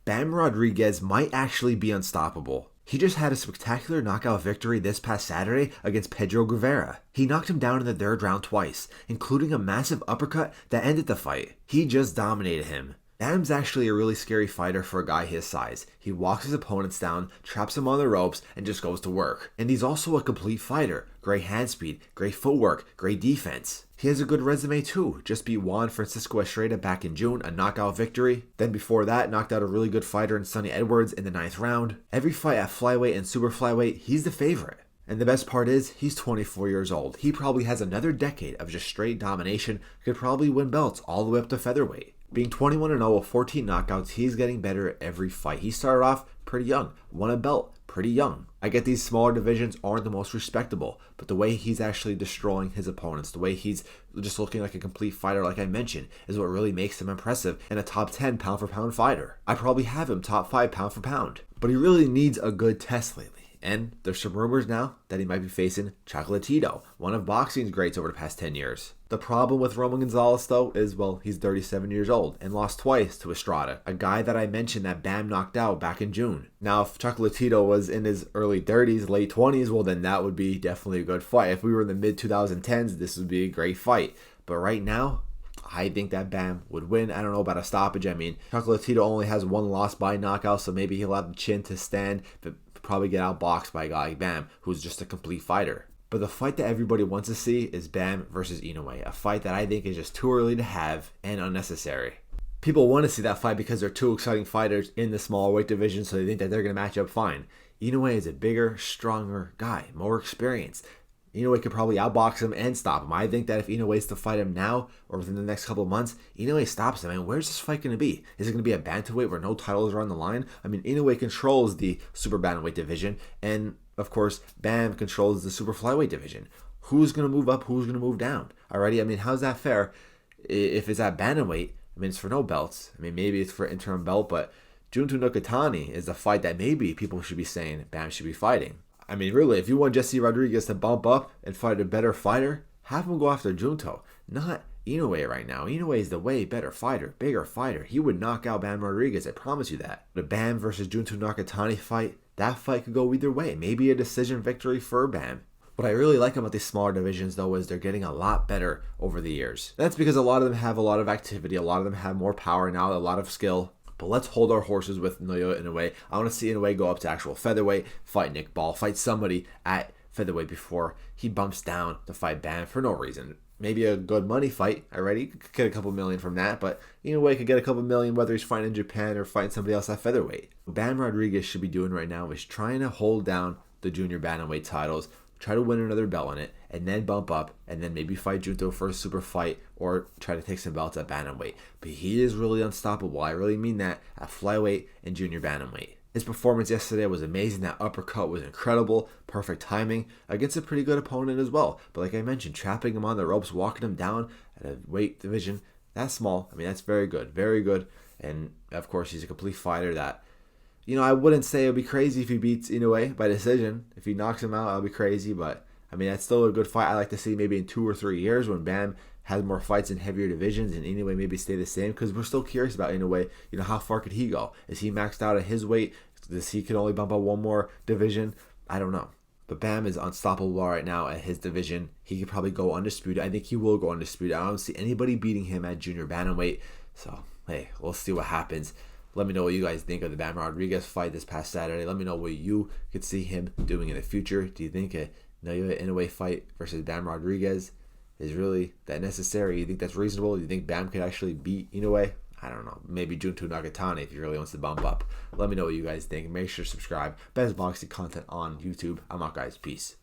Bam Rodriguez might actually be unstoppable. He just had a spectacular knockout victory this past Saturday against Pedro Guevara. He knocked him down in the third round twice, including a massive uppercut that ended the fight. He just dominated him. Bam's actually a really scary fighter for a guy his size. He walks his opponents down, traps them on the ropes, and just goes to work. And he's also a complete fighter. Great hand speed, great footwork, great defense. He has a good resume too. Just beat Juan Francisco Estrada back in June, a knockout victory. Then before that, knocked out a really good fighter in Sonny Edwards in the 9th round. Every fight at flyweight and super flyweight, he's the favorite. And the best part is, he's 24 years old. He probably has another decade of just straight domination, could probably win belts all the way up to featherweight. Being 21-0 with 14 knockouts, he's getting better at every fight. He started off pretty young, won a belt pretty young. I get these smaller divisions aren't the most respectable, but the way he's actually destroying his opponents, the way he's just looking like a complete fighter, like I mentioned, is what really makes him impressive and a top 10 pound for pound fighter. I probably have him top 5 pound for pound, but he really needs a good test lately. And there's some rumors now that he might be facing Chocolatito, one of boxing's greats over the past 10 years. The problem with Roman Gonzalez, though, is, well, he's 37 years old and lost twice to Estrada, a guy that I mentioned that Bam knocked out back in June. Now, if Chocolatito was in his early 30s, late 20s, well, then that would be definitely a good fight. If we were in the mid-2010s, this would be a great fight. But right now, I think that Bam would win. I don't know about a stoppage. I mean, Chocolatito only has one loss by knockout, so maybe he'll have the chin to stand, but probably get outboxed by a guy like Bam, who's just a complete fighter. But the fight that everybody wants to see is Bam versus Inoue, a fight that I think is just too early to have and unnecessary. People want to see that fight because they're two exciting fighters in the small weight division, so they think that they're going to match up fine. Inoue is a bigger, stronger guy, more experienced. Inoue could probably outbox him and stop him. I think that if Inoue is to fight him now or within the next couple of months, Inoue stops him. I mean, where's this fight going to be? Is it going to be a bantamweight where no titles are on the line? I mean, Inoue controls the super bantamweight division, and of course, Bam controls the super flyweight division. Who's going to move up? Who's going to move down? Alrighty, I mean, how's that fair? If it's at bantamweight, I mean, it's for no belts. I mean, maybe it's for interim belt, but Junto Nakatani is the fight that maybe people should be saying Bam should be fighting. I mean, really, if you want Jesse Rodriguez to bump up and fight a better fighter, have him go after Junto, not Inoue right now. Inoue is the way better fighter, bigger fighter. He would knock out Bam Rodriguez, I promise you that. The Bam versus Junto Nakatani fight, that fight could go either way. Maybe a decision victory for Bam. What I really like about these smaller divisions, though, is they're getting a lot better over the years. That's because a lot of them have a lot of activity, a lot of them have more power now, a lot of skill. But let's hold our horses with Naoya Inoue. I want to see Inoue go up to actual featherweight, fight Nick Ball, fight somebody at featherweight before he bumps down to fight Bam for no reason. Maybe a good money fight already, could get a couple million from that, but Inoue could get a couple million whether he's fighting in Japan or fighting somebody else at featherweight. What Bam Rodriguez should be doing right now is trying to hold down the junior bantamweight titles, try to win another belt on it, and then bump up, and then maybe fight Junto for a super fight, or try to take some belts at bantamweight. But he is really unstoppable. I really mean that at flyweight and junior bantamweight. His performance yesterday was amazing. That uppercut was incredible. Perfect timing against a pretty good opponent as well. But like I mentioned, trapping him on the ropes, walking him down at a weight division, that's small. I mean, that's very good. Very good. And of course, he's a complete fighter that, I wouldn't say it would be crazy if he beats Inoue by decision. If he knocks him out, it would be crazy. But, I mean, that's still a good fight. I like to see maybe in 2 or 3 years when Bam has more fights in heavier divisions and Inoue maybe stay the same. Because we're still curious about Inoue. How far could he go? Is he maxed out at his weight? Does he could only bump up one more division? I don't know. But Bam is unstoppable right now at his division. He could probably go undisputed. I think he will go undisputed. I don't see anybody beating him at junior bantamweight. So, hey, we'll see what happens. Let me know what you guys think of the Bam Rodriguez fight this past Saturday. Let me know what you could see him doing in the future. Do you think a Naoya Inoue fight versus Bam Rodriguez is really that necessary? You think that's reasonable? Do you think Bam could actually beat Inoue? I don't know. Maybe Junto Nakatani if he really wants to bump up. Let me know what you guys think. Make sure to subscribe. Best boxing content on YouTube. I'm out, guys. Peace.